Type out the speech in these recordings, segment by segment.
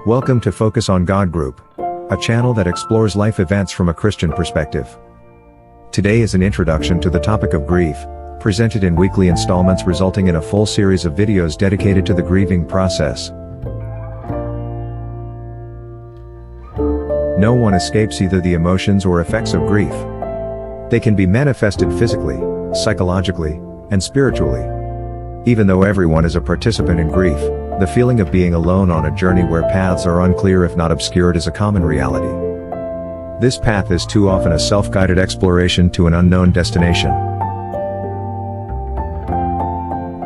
Welcome to Focus on God Group, a channel that explores life events from a Christian perspective. Today is an introduction to the topic of grief, presented in weekly installments resulting in a full series of videos dedicated to the grieving process. No one escapes either the emotions or effects of grief. They can be manifested physically, psychologically, and spiritually. Even though everyone is a participant in grief, the feeling of being alone on a journey where paths are unclear if not obscured is a common reality. This path is too often a self-guided exploration to an unknown destination.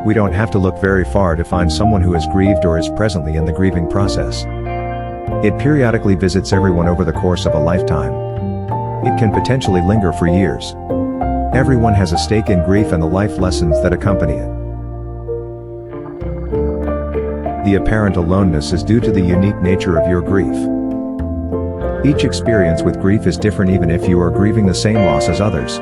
We don't have to look very far to find someone who has grieved or is presently in the grieving process. It periodically visits everyone over the course of a lifetime. It can potentially linger for years. Everyone has a stake in grief and the life lessons that accompany it. The apparent aloneness is due to the unique nature of your grief. Each experience with grief is different even if you are grieving the same loss as others.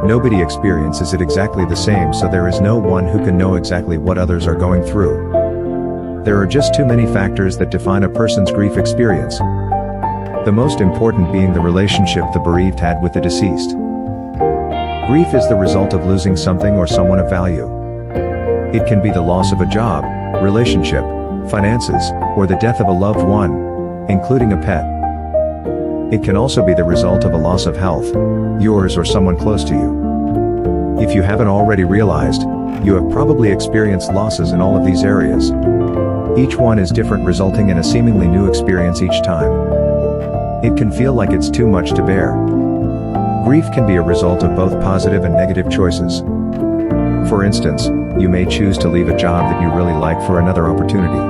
Nobody experiences it exactly the same, so there is no one who can know exactly what others are going through. There are just too many factors that define a person's grief experience. The most important being the relationship the bereaved had with the deceased. Grief is the result of losing something or someone of value. It can be the loss of a job, relationship, finances, or the death of a loved one, including a pet. It can also be the result of a loss of health, yours or someone close to you. If you haven't already realized, you have probably experienced losses in all of these areas. Each one is different, resulting in a seemingly new experience each time. It can feel like it's too much to bear. Grief can be a result of both positive and negative choices. For instance, you may choose to leave a job that you really like for another opportunity.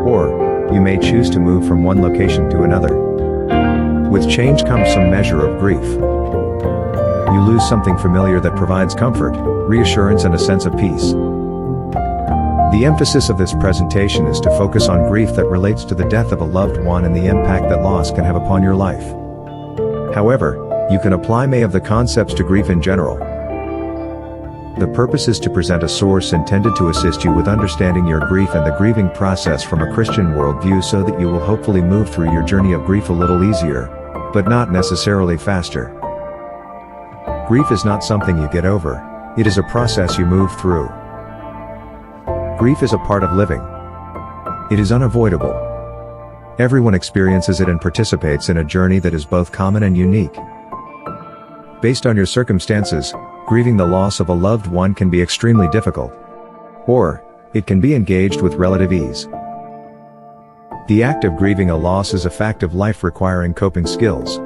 Or, you may choose to move from one location to another. With change comes some measure of grief. You lose something familiar that provides comfort, reassurance, and a sense of peace. The emphasis of this presentation is to focus on grief that relates to the death of a loved one and the impact that loss can have upon your life. However, you can apply many of the concepts to grief in general. The purpose is to present a source intended to assist you with understanding your grief and the grieving process from a Christian worldview, so that you will hopefully move through your journey of grief a little easier, but not necessarily faster. Grief is not something you get over, it is a process you move through. Grief is a part of living. It is unavoidable. Everyone experiences it and participates in a journey that is both common and unique. Based on your circumstances, grieving the loss of a loved one can be extremely difficult. Or, it can be engaged with relative ease. The act of grieving a loss is a fact of life requiring coping skills.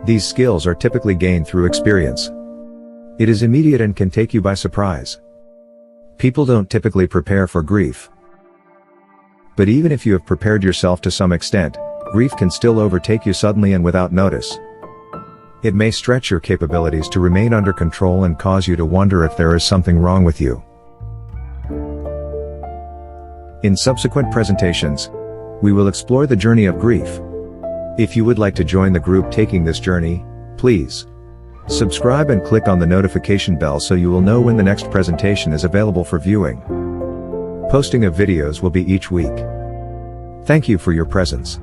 These skills are typically gained through experience. It is immediate and can take you by surprise. People don't typically prepare for grief. But even if you have prepared yourself to some extent, grief can still overtake you suddenly and without notice. It may stretch your capabilities to remain under control and cause you to wonder if there is something wrong with you. In subsequent presentations, we will explore the journey of grief. If you would like to join the group taking this journey, please subscribe and click on the notification bell so you will know when the next presentation is available for viewing. Posting of videos will be each week. Thank you for your presence.